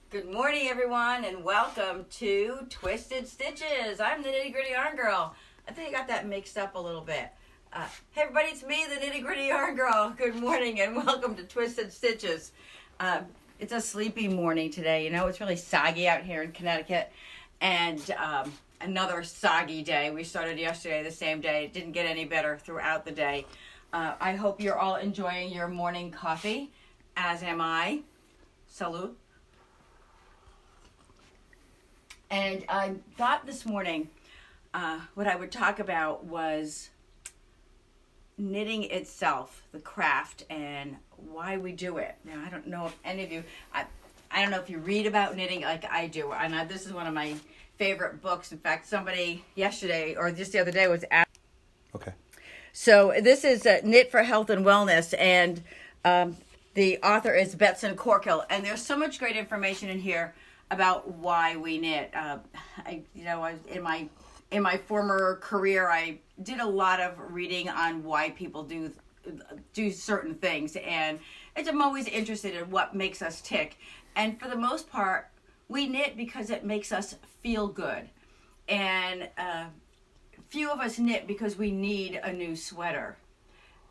Good morning, everyone, and welcome to Twisted Stitches. I'm the Nitty Gritty Yarn Girl. I think I got that mixed up a little bit. Hey, everybody, it's me, the Nitty Gritty Yarn Girl. Good morning, and welcome to Twisted Stitches. It's a sleepy morning today. You know, it's really soggy out here in Connecticut, and another soggy day. We started yesterday, the same day. It didn't get any better throughout the day. I hope you're all enjoying your morning coffee, as am I. Salud. And I thought this morning what I would talk about was knitting itself, the craft, and why we do it. Now, I don't know if any of you, I don't know if you read about knitting like I do. And this is one of my favorite books. In fact, somebody yesterday or just the other day was asking. Okay. So this is Knit for Health and Wellness, and the author is Betsan Corkill. And there's so much great information in here about why we knit. In my former career, I did a lot of reading on why people do certain things, and I'm always interested in what makes us tick. And for the most part, we knit because it makes us feel good, and few of us knit because we need a new sweater.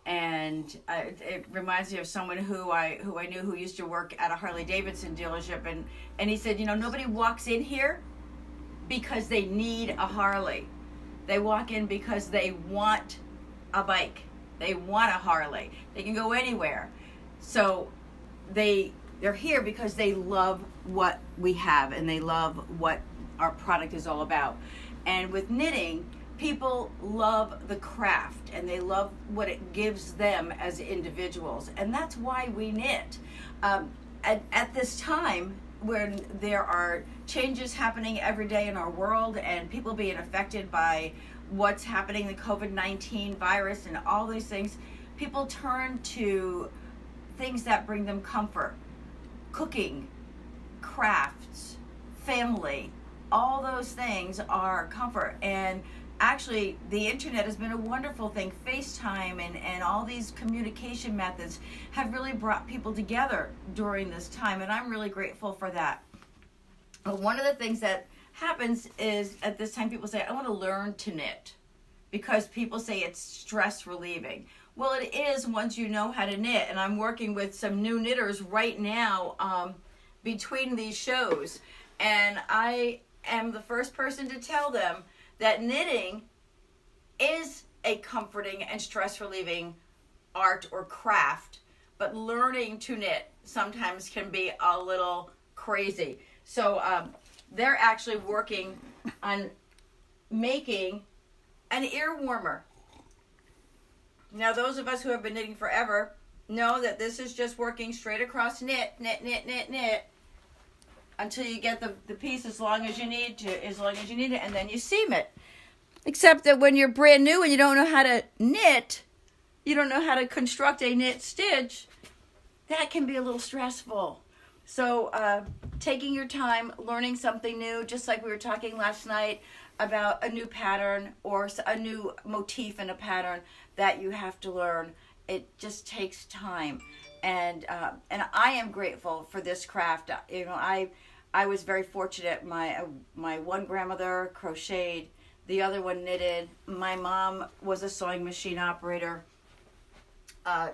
And it reminds me of someone who I knew who used to work at a Harley Davidson dealership, and he said, nobody walks in here because they need a Harley. They walk in because they want a bike. They want a Harley. They can go anywhere. So they're here because they love what we have and they love what our product is all about. And with knitting, people love the craft and they love what it gives them as individuals, and that's why we knit. At this time when there are changes happening every day in our world and people being affected by what's happening, the COVID-19 virus and all these things, people turn to things that bring them comfort. Cooking, crafts, family, all those things are comfort. And actually, the internet has been a wonderful thing. FaceTime and all these communication methods have really brought people together during this time, and I'm really grateful for that. But one of the things that happens is at this time people say, I want to learn to knit, because people say it's stress relieving. Well, it is once you know how to knit, and I'm working with some new knitters right now between these shows, and I am the first person to tell them that knitting is a comforting and stress relieving art or craft, but learning to knit sometimes can be a little crazy. So they're actually working on making an ear warmer. Now, those of us who have been knitting forever know that this is just working straight across knit, until you get the piece as long as you need it, and then you seam it. Except that when you're brand new and you don't know how to knit, you don't know how to construct a knit stitch, that can be a little stressful. So taking your time, learning something new, just like we were talking last night about a new pattern or a new motif in a pattern that you have to learn, it just takes time. And I am grateful for this craft. I was very fortunate. My one grandmother crocheted, the other one knitted. My mom was a sewing machine operator.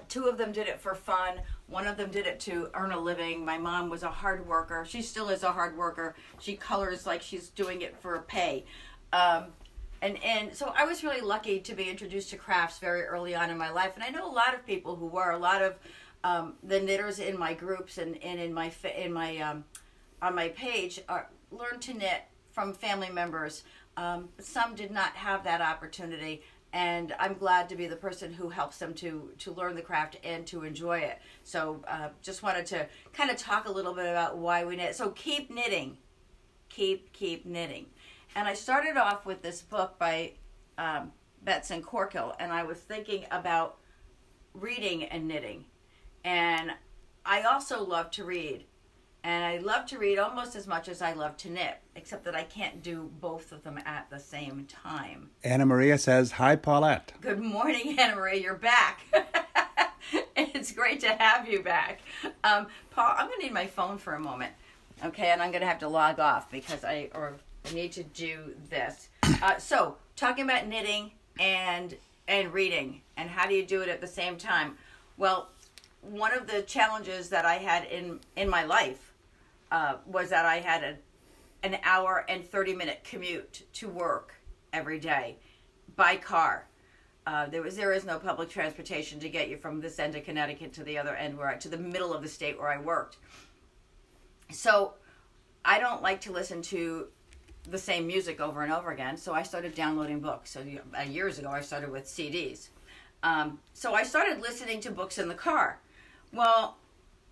Two of them did it for fun. One of them did it to earn a living. My mom was a hard worker. She still is a hard worker. She colors like she's doing it for pay. And so I was really lucky to be introduced to crafts very early on in my life. And I know a lot of people who were, a lot of the knitters in my groups and in my on my page learned to knit from family members. Some did not have that opportunity, and I'm glad to be the person who helps them to learn the craft and to enjoy it. So just wanted to kind of talk a little bit about why we knit. So keep knitting. Keep knitting. And I started off with this book by Betsan Corkill, and I was thinking about reading and knitting. And I also love to read. And I love to read almost as much as I love to knit, except that I can't do both of them at the same time. Anna Maria says, hi, Paulette. Good morning, Anna Maria. You're back. It's great to have you back. Paul, I'm going to need my phone for a moment. Okay, and I'm going to have to log off because I need to do this. So, talking about knitting and reading, and how do you do it at the same time? Well, one of the challenges that I had in my life was that I had an hour and 30-minute commute to work every day by car. There is no public transportation to get you from this end of Connecticut to the other end, to the middle of the state where I worked. So I don't like to listen to the same music over and over again. So I started downloading books. So years ago, I started with CDs. So I started listening to books in the car. Well,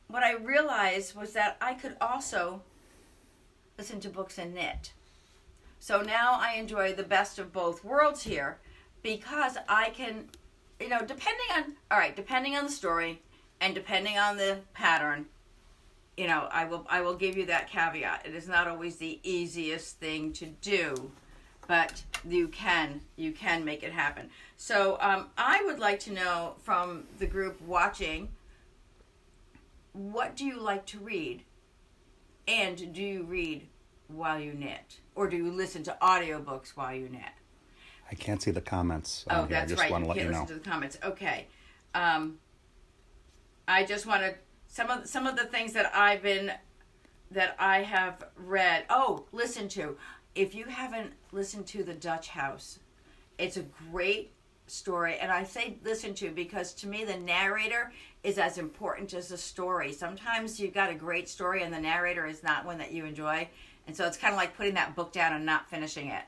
what I realized was that I could also listen to books and knit. So now I enjoy the best of both worlds here, because I can, depending on the story and depending on the pattern, I will give you that caveat. It is not always the easiest thing to do, but you can make it happen. So I would like to know from the group watching, what do you like to read? And do you read while you knit? Or do you listen to audiobooks while you knit? I can't see the comments. Oh, here. that's I just right. want to You let can't you know. listen to the comments. Okay. I just want to some of the things that I have read. Oh, listen to. If you haven't listened to The Dutch House, it's a great story, and I say listen to because to me the narrator is as important as the story. Sometimes you've got a great story and the narrator is not one that you enjoy, and so it's kind of like putting that book down and not finishing it.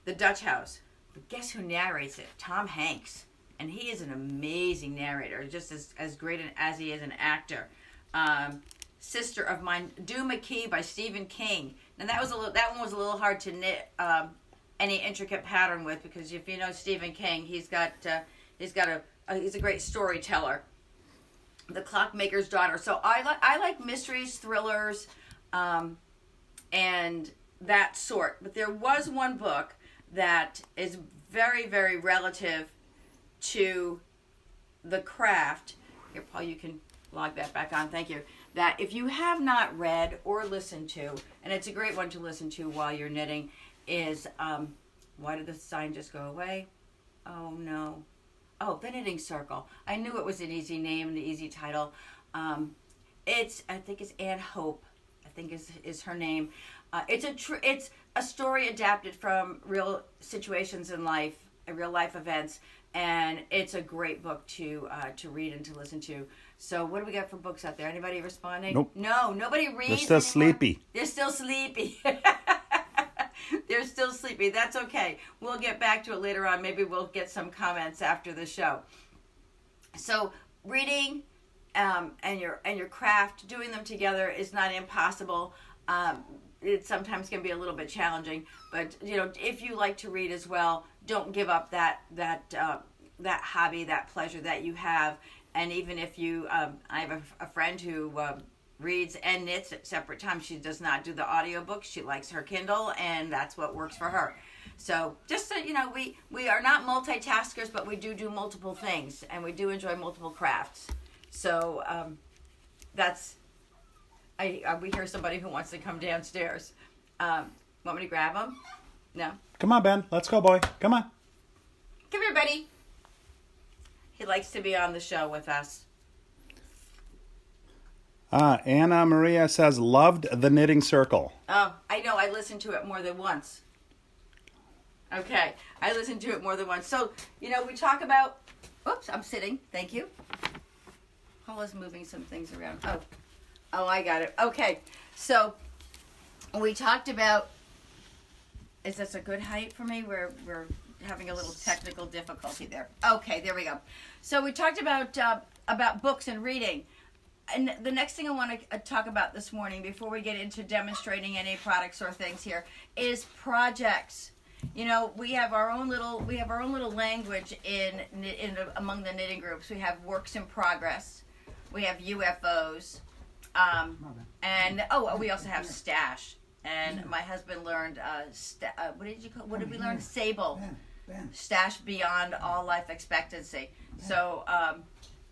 The Dutch House. But guess who narrates it? Tom Hanks. And he is an amazing narrator, just as great as he is an actor. Sister of Mine, Due McKee by Stephen King. And that one was a little hard to knit any intricate pattern with, because if you know Stephen King, he's a great storyteller. The Clockmaker's Daughter. So I like mysteries, thrillers, and that sort. But there was one book that is very, very relative to the craft. Here, Paul, you can log that back on. Thank you. That if you have not read or listened to, and it's a great one to listen to while you're knitting, is why did the sign just go away? Oh no. Oh, The Knitting Circle. I knew it was an easy name and an easy title. I think it's Anne Hope. I think is her name. It's a story adapted from real situations in life, real life events, and it's a great book to read and to listen to. So what do we got for books out there? Anybody responding? Nope. No, nobody reads. They're still sleepy. They're still sleepy. They're still sleepy. That's okay. We'll get back to it later on. Maybe we'll get some comments after the show. So reading and your craft, doing them together is not impossible. It sometimes can be a little bit challenging, but if you like to read as well, don't give up that hobby, that pleasure that you have. And even if you, I have a friend who reads and knits at separate times. She does not do the audiobooks. She likes her Kindle, and that's what works for her. So just so we are not multitaskers, but we do multiple things, and we do enjoy multiple crafts. So we hear somebody who wants to come downstairs. Want me to grab them? No? Come on, Ben. Let's go, boy. Come on. Come here, buddy. He likes to be on the show with us. Anna Maria says, loved The Knitting Circle. Oh, I know. I listened to it more than once. Okay. I listened to it more than once. So, we talk about... Oops, I'm sitting. Thank you. Paula's moving some things around. Oh, I got it. Okay. So, we talked about... Is this a good height for me? We're having a little technical difficulty there. Okay, there we go. So, we talked about books and reading. And the next thing I want to talk about this morning, before we get into demonstrating any products or things here, is projects. We have our own little language in among the knitting groups. We have works in progress. We have UFOs, and we also have stash. And my husband learned what did we learn? Sable. Stash beyond all life expectancy. So.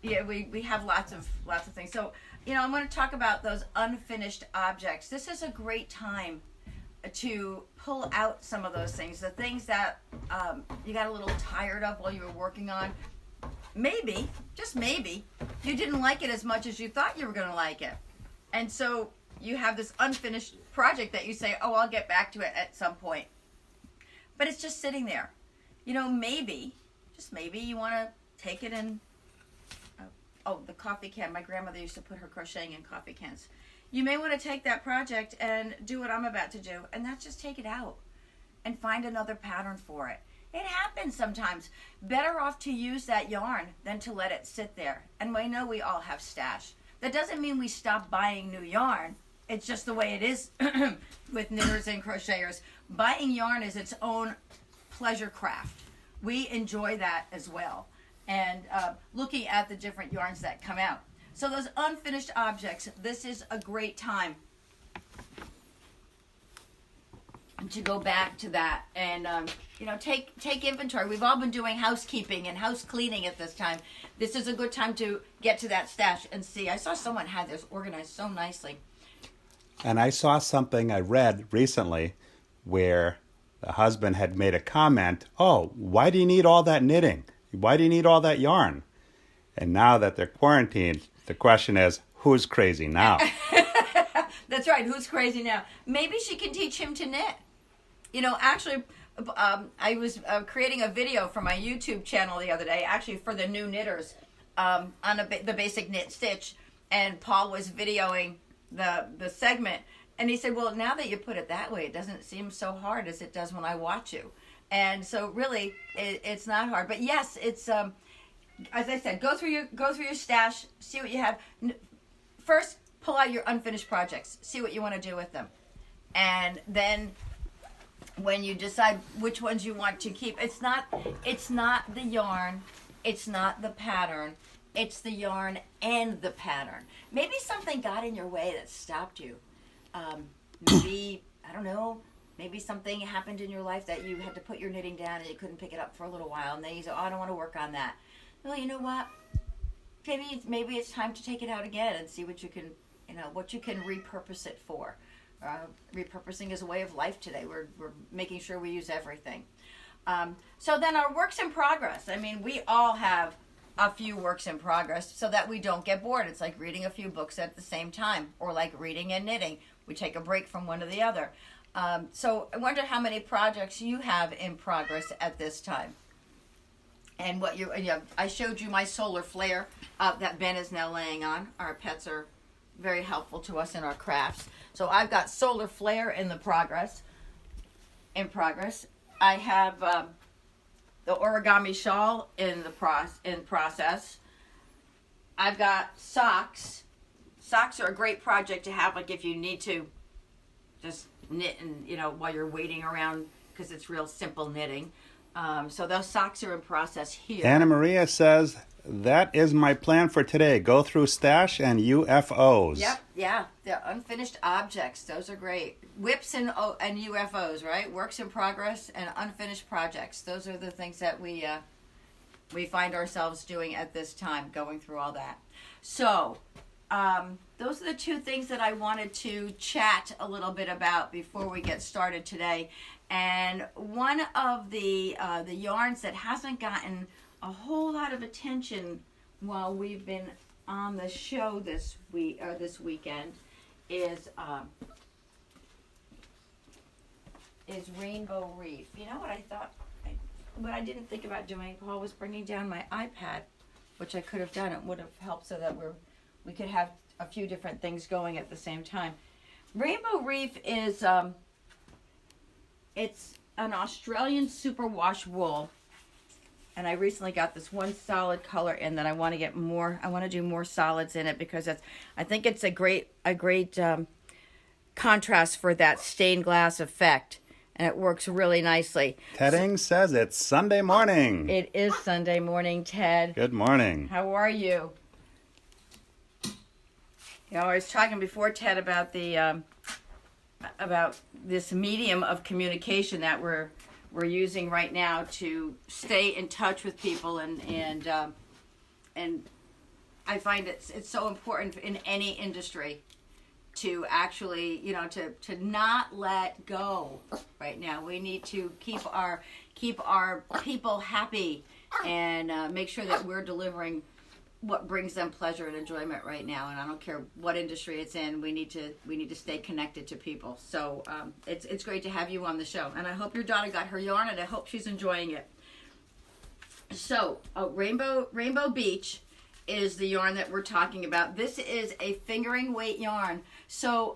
Yeah, we have lots of things. So, I want to talk about those unfinished objects. This is a great time to pull out some of those things, the things that you got a little tired of while you were working on. Maybe, just maybe, you didn't like it as much as you thought you were going to like it. And so you have this unfinished project that you say, oh, I'll get back to it at some point. But it's just sitting there. Maybe, just maybe, you want to take it and, the coffee can. My grandmother used to put her crocheting in coffee cans. You may want to take that project and do what I'm about to do, and that's just take it out and find another pattern for it. It happens sometimes. Better off to use that yarn than to let it sit there. And we know we all have stash. That doesn't mean we stop buying new yarn. It's just the way it is with knitters and crocheters. Buying yarn is its own pleasure craft. We enjoy that as well. And looking at the different yarns that come out. So those unfinished objects, this is a great time to go back to that and take inventory. We've all been doing housekeeping and house cleaning at this time. This is a good time to get to that stash and see. I saw someone had this organized so nicely. And I saw something I read recently where the husband had made a comment, oh, why do you need all that knitting? Why do you need all that yarn? And now that they're quarantined, the question is, who's crazy now? That's right. Who's crazy now? Maybe she can teach him to knit. Actually, I was creating a video for my YouTube channel the other day, actually for the new knitters, on the basic knit stitch. And Paul was videoing the segment. And he said, well, now that you put it that way, it doesn't seem so hard as it does when I watch you. And so really, it's not hard. But yes, it's... as I said, go through your stash, see what you have. First, pull out your unfinished projects, see what you want to do with them, and then when you decide which ones you want to keep, it's not the yarn, it's not the pattern, it's the yarn and the pattern. Maybe something got in your way that stopped you. Maybe I don't know. Maybe something happened in your life that you had to put your knitting down and you couldn't pick it up for a little while, and then you said, "Oh, I don't want to work on that." Well, you know what? Maybe it's time to take it out again and see what you can repurpose it for. Repurposing is a way of life today. We're making sure we use everything. So then our works in progress. I mean, we all have a few works in progress so that we don't get bored. It's like reading a few books at the same time, or like reading and knitting. We take a break from one to the other. So I wonder how many projects you have in progress at this time. And I showed you my solar flare that Ben is now laying on. Our pets are very helpful to us in our crafts. So I've got solar flare in progress. I have the origami shawl in process. I've got socks. Socks are a great project to have, like if you need to just knit and while you're waiting around, because it's real simple knitting. So those socks are in process here. Anna Maria says, that is my plan for today. Go through stash and UFOs. Yep, yeah. They're unfinished objects. Those are great. Whips and UFOs, right? Works in progress and unfinished projects. Those are the things that we find ourselves doing at this time, going through all that. So those are the two things that I wanted to chat a little bit about before we get started today. And one of the yarns that hasn't gotten a whole lot of attention while we've been on the show this weekend is Rainbow Reef. You know what I thought? What I didn't think about doing, Paul was bringing down my iPad, which I could have done. It would have helped so that we could have a few different things going at the same time. Rainbow Reef is it's an Australian superwash wool, and I recently got this one solid color in that I want to get more. I want to do more solids in it because I think it's a great contrast for that stained glass effect, and it works really nicely. Tedding says it's Sunday morning. It is Sunday morning, Ted. Good morning. How are you? I was talking before, Ted, about about this medium of communication that we're using right now to stay in touch with people and I find it's so important in any industry to actually, to not let go right now. We need to keep our people happy and make sure that we're delivering what brings them pleasure and enjoyment right now. And I don't care what industry it's in. We need to stay connected to people. So it's great to have you on the show. And I hope your daughter got her yarn, and I hope she's enjoying it. So Rainbow Beach is the yarn that we're talking about. This is a fingering weight yarn. So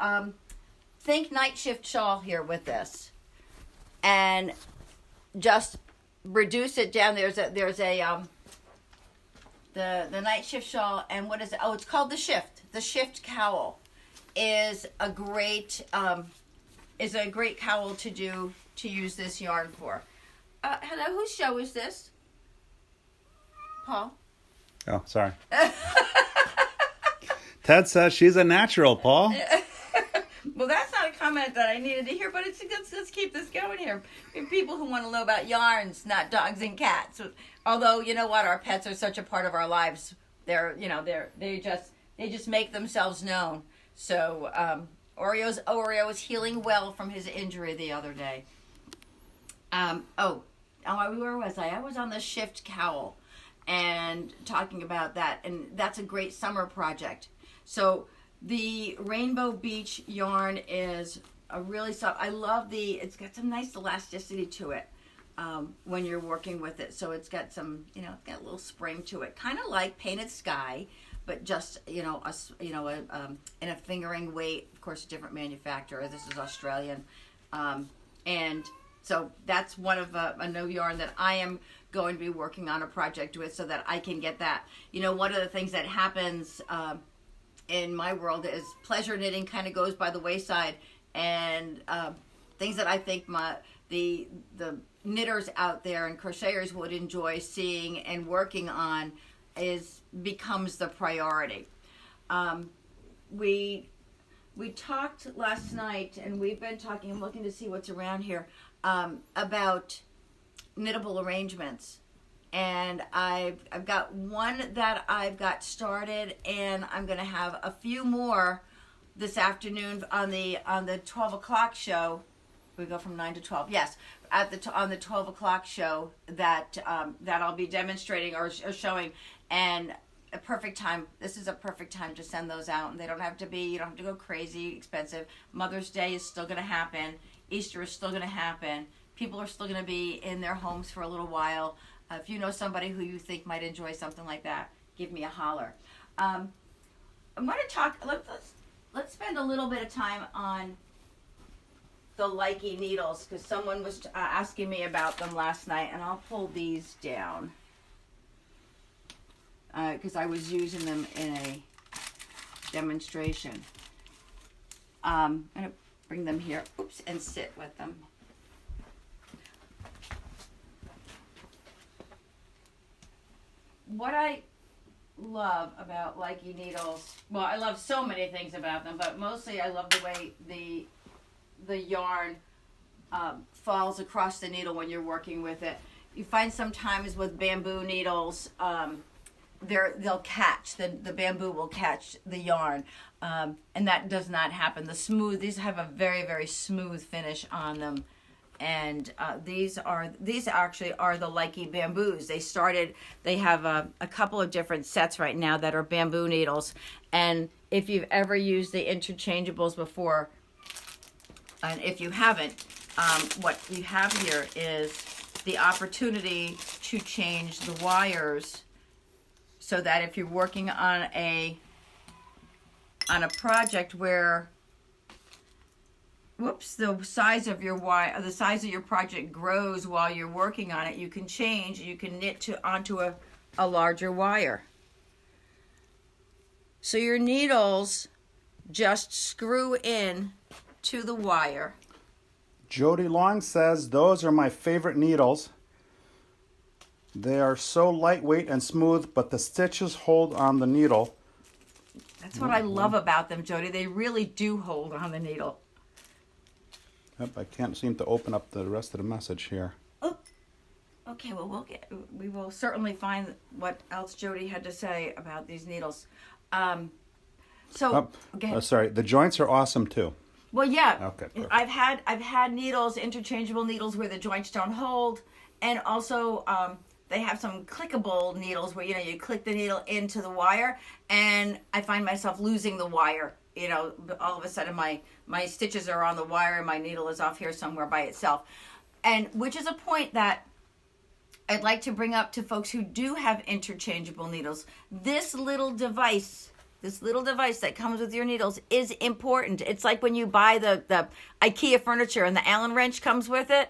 think night shift shawl here with this, and just reduce it down. There's a the night shift shawl, and what is it? Oh, it's called the shift. The shift cowl is a great cowl to use this yarn for. Hello, whose show is this? Paul. Oh, sorry. Ted says she's a natural, Paul. Well, that's not a comment that I needed to hear, but let's keep this going here. People who want to know about yarns, not dogs and cats. Although, you know what, our pets are such a part of our lives. They just make themselves known. So Oreo is healing well from his injury the other day. Where was I? I was on the shift cowl and talking about that, and that's a great summer project. So the Rainbow Beach yarn is a really soft. I love it's got some nice elasticity to it when you're working with it. So it's got some, it's got a little spring to it, kind of like Painted Sky, but just in a fingering weight. Of course, a different manufacturer. This is Australian, and so that's one of a new yarn that I am going to be working on a project with, so that I can get that. One of the things that happens in my world is pleasure knitting kind of goes by the wayside, and things that I think the knitters out there and crocheters would enjoy seeing and working on becomes the priority. We talked last night, and we've been talking. I'm looking to see what's around here about knittable arrangements, and I've got one that I've got started, and I'm going to have a few more this afternoon on the 12 o'clock show. We go from 9 to 12. Yes, on the 12 o'clock show that I'll be demonstrating or showing, and a perfect time. This is a perfect time to send those out, and you don't have to go crazy expensive. Mother's Day is still going to happen. Easter is still going to happen. People are still going to be in their homes for a little while. If you know somebody who you think might enjoy something like that, give me a holler. I'm going to talk. Let's spend a little bit of time on the Likey needles, because someone was asking me about them last night, and I'll pull these down because I was using them in a demonstration. I'm going to bring them here, and sit with them. What I love about Likey needles, well, I love so many things about them, but mostly I love the way the yarn falls across the needle when you're working with it. You find sometimes with bamboo needles, they'll catch, the bamboo will catch the yarn, and that does not happen. These have a very, very smooth finish on them. And these actually are the Likey bamboos. They have a couple of different sets right now that are bamboo needles. And if you've ever used the interchangeables before, and if you haven't, what you have here is the opportunity to change the wires, so that if you're working on a project where the size of your the size of your project grows while you're working on it, you can change. You can knit onto a larger wire. So your needles just screw in to the wire. Jody Long says, those are my favorite needles. They are so lightweight and smooth, but the stitches hold on the needle. That's what I love about them, Jody. They really do hold on the needle. Yep, I can't seem to open up the rest of the message here. Okay, well, we will certainly find what else Jody had to say about these needles. Um, so, okay. Sorry, the joints are awesome too. Well, yeah. Okay, perfect. I've had needles, interchangeable needles where the joints don't hold, and also they have some clickable needles where you click the needle into the wire, and I find myself losing the wire. All of a sudden my stitches are on the wire and my needle is off here somewhere by itself, and which is a point that I'd like to bring up to folks who do have interchangeable needles. This little device that comes with your needles is important. It's like when you buy the IKEA furniture and the Allen wrench comes with it.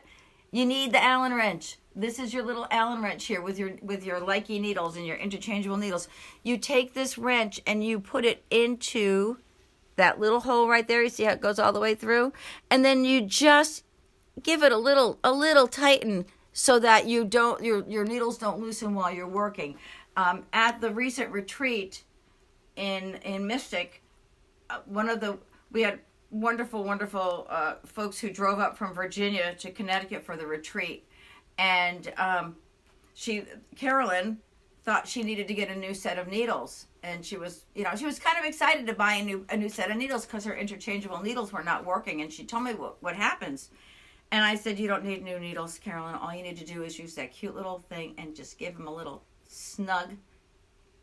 You need the Allen wrench. This is your little Allen wrench here with your Likey needles and your interchangeable needles. You take this wrench and you put it into that little hole right there. You see how it goes all the way through? And then you just give it a little tighten so that your needles don't loosen while you're working. At the recent retreat in Mystic, we had wonderful folks who drove up from Virginia to Connecticut for the retreat, and Carolyn thought she needed to get a new set of needles, and she was kind of excited to buy a new set of needles because her interchangeable needles were not working, and she told me what happens. And I said, you don't need new needles, Carolyn. All you need to do is use that cute little thing and just give them a little snug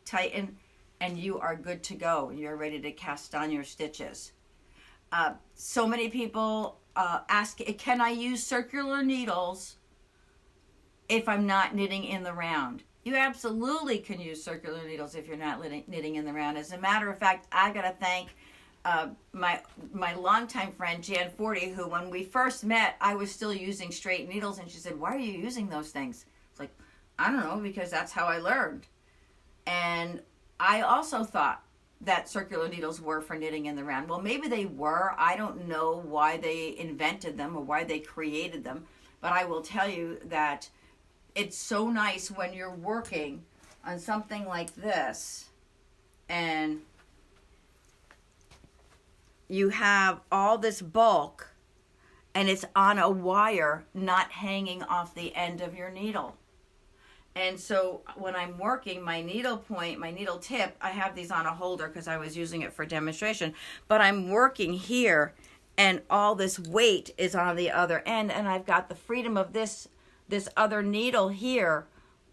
tighten, and you are good to go. You're ready to cast on your stitches. So many people ask, can I use circular needles if I'm not knitting in the round? You absolutely can use circular needles if you're not knitting in the round. As a matter of fact, I got to thank my longtime friend Jan Forty, who when we first met, I was still using straight needles, and she said, "Why are you using those things?" It's like, I don't know, because that's how I learned. And I also thought that circular needles were for knitting in the round. Well, maybe they were. I don't know why they invented them or why they created them, but I will tell you that it's so nice when you're working on something like this and you have all this bulk and it's on a wire, not hanging off the end of your needle. And so when I'm working, my needle point, my needle tip, I have these on a holder because I was using it for demonstration, but I'm working here and all this weight is on the other end, and I've got the freedom of this other needle here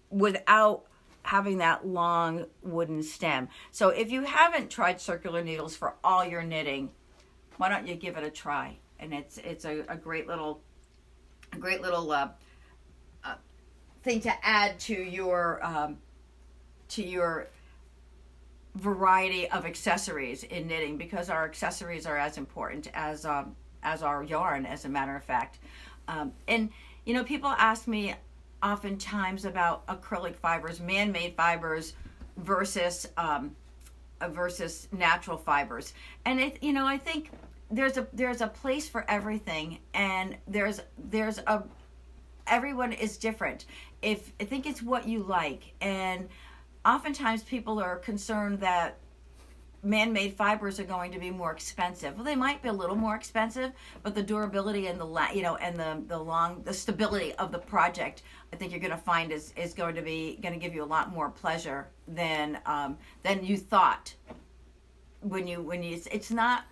without having that long wooden stem. So if you haven't tried circular needles for all your knitting, why don't you give it a try? And it's a great little thing to add to your variety of accessories in knitting, because our accessories are as important as our yarn, as a matter of fact. And people ask me oftentimes about acrylic fibers, man-made fibers versus natural fibers. And I think there's a place for everything, and everyone is different. I think it's what you like, and oftentimes people are concerned that man-made fibers are going to be more expensive. Well, they might be a little more expensive, but the durability and the stability of the project, I think you're going to find is going to give you a lot more pleasure than you thought. When you it's not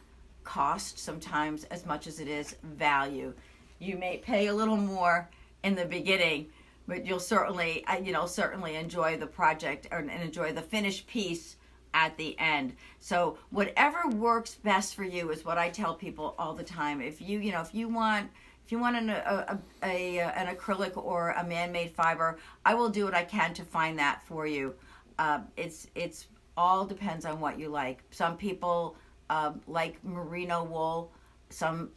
cost sometimes as much as it is value. You may pay a little more in the beginning, but you'll certainly enjoy the project and enjoy the finished piece at the end. So whatever works best for you is what I tell people all the time. If you want an acrylic or a man-made fiber, I will do what I can to find that for you. It's all depends on what you like. Some people like merino wool. Some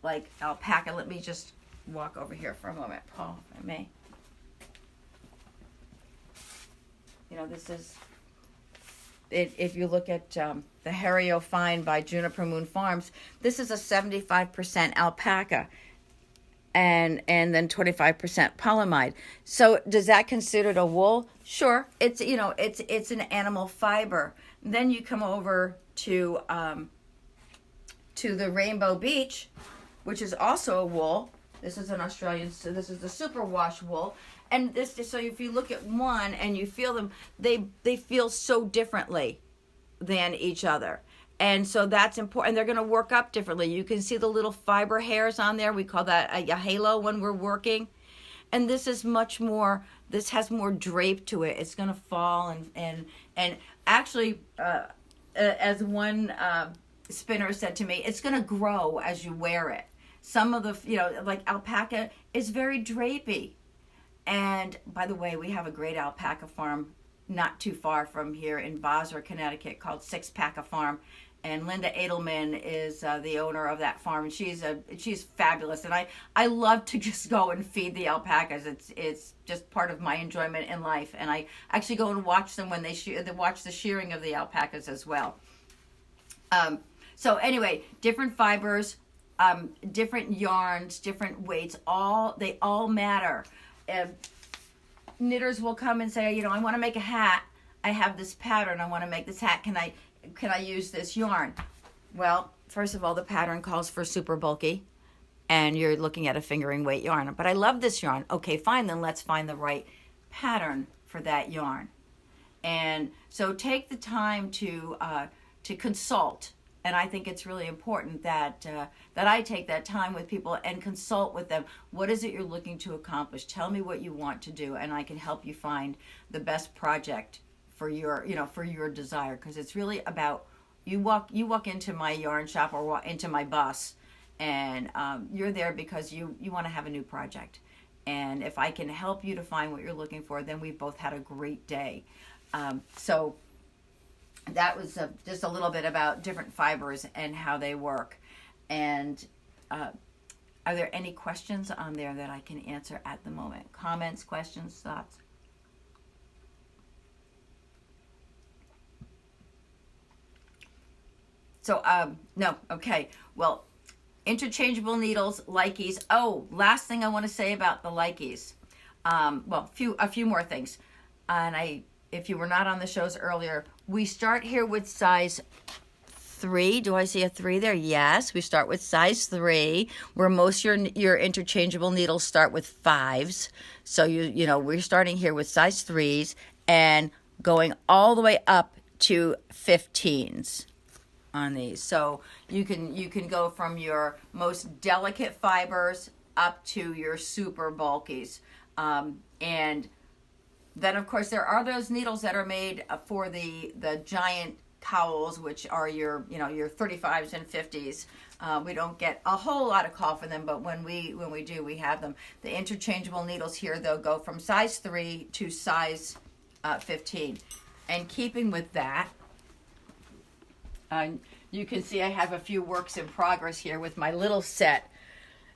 like alpaca. Let me just walk over here for a moment, Paul, if I may. This is it. If you look at the Hario Fine by Juniper Moon Farms, this is a 75% alpaca, and then 25% polyamide. So does that considered a wool? Sure, it's an animal fiber. Then you come over to the Rainbow Beach, which is also a wool. This is an Australian. So this is the superwash wool, And this, so if you look at one and you feel them, they feel so differently than each other. And so that's important. And they're going to work up differently. You can see the little fiber hairs on there. We call that a halo when we're working. And this is much more, this has more drape to it. It's going to fall and actually, as one spinner said to me, it's going to grow as you wear it. Some of the, like alpaca is very drapey. And by the way, we have a great alpaca farm not too far from here in Bosra, Connecticut, called Six Pack Farm. And Linda Edelman is the owner of that farm, and she's fabulous. And I love to just go and feed the alpacas. It's just part of my enjoyment in life. And I actually go and watch them when they watch the shearing of the alpacas as well. So anyway, different fibers, different yarns, different weights. They all matter. Knitters will come and say, I want to make a hat. I have this pattern. I want to make this hat. Can I use this yarn? Well, first of all, the pattern calls for super bulky, and you're looking at a fingering weight yarn. But I love this yarn. Okay, fine, then let's find the right pattern for that yarn. And so take the time to consult. And I think it's really important that I take that time with people and consult with them. What is it you're looking to accomplish? Tell me what you want to do, and I can help you find the best project for your desire. Because it's really about you walk into my yarn shop or walk into my bus, and you're there because you want to have a new project. And if I can help you to find what you're looking for, then we've both had a great day. So that was just a little bit about different fibers and how they work. And are there any questions on there that I can answer at the moment? Comments, questions, thoughts? So, no, okay. Well, interchangeable needles, Leikes. Oh, last thing I want to say about the Leikes. A few more things. And if you were not on the shows earlier, we start here with size 3. Do I see a 3 there? Yes, we start with size 3, where most your interchangeable needles start with 5s. So we're starting here with size 3s and going all the way up to 15s on these. So you can go from your most delicate fibers up to your super bulkies. And then, of course, there are those needles that are made for the giant cowls, which are your 35s and 50s. We don't get a whole lot of call for them, but when we do, we have them. The interchangeable needles here, they'll go from size 3 to size 15. And keeping with that, you can see I have a few works in progress here with my little set.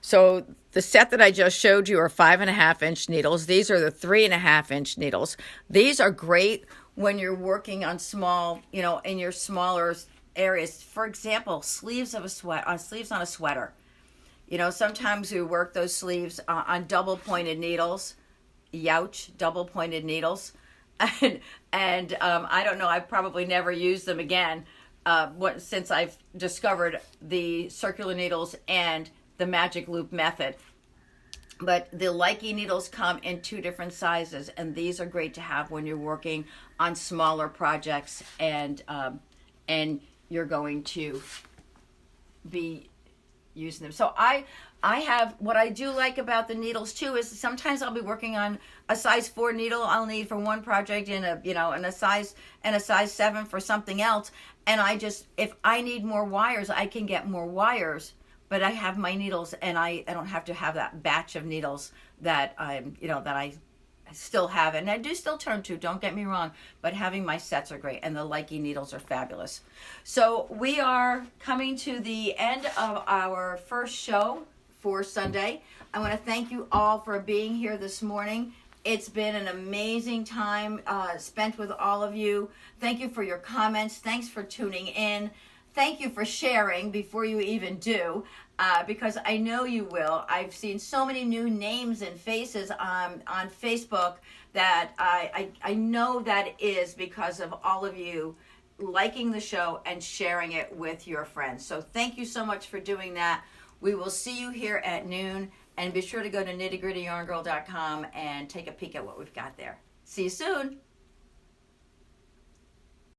So the set that I just showed you are 5.5-inch needles. These are the 3.5-inch needles. These are great when you're working on small, in your smaller areas. For example, sleeves on a sweater. Sometimes we work those sleeves on double-pointed needles. Youch, double-pointed needles. And I don't know, I've probably never used them again since I've discovered the circular needles and the magic loop method. But the Leike needles come in 2 different sizes, and these are great to have when you're working on smaller projects and you're going to be using them. So I have, what I do like about the needles too is sometimes I'll be working on a size 4 needle I'll need for one project and a size 7 for something else. And if I need more wires, I can get more wires. But I have my needles, and I don't have to have that batch of needles that I still have, and I do still turn to. Don't get me wrong, but having my sets are great, and the Leike needles are fabulous. So we are coming to the end of our first show for Sunday. I want to thank you all for being here this morning. It's been an amazing time spent with all of you. Thank you for your comments. Thanks for tuning in. Thank you for sharing before you even do, because I know you will. I've seen so many new names and faces on Facebook that I know that is because of all of you liking the show and sharing it with your friends. So thank you so much for doing that. We will see you here at noon. And be sure to go to nittygrittyyarngirl.com and take a peek at what we've got there. See you soon.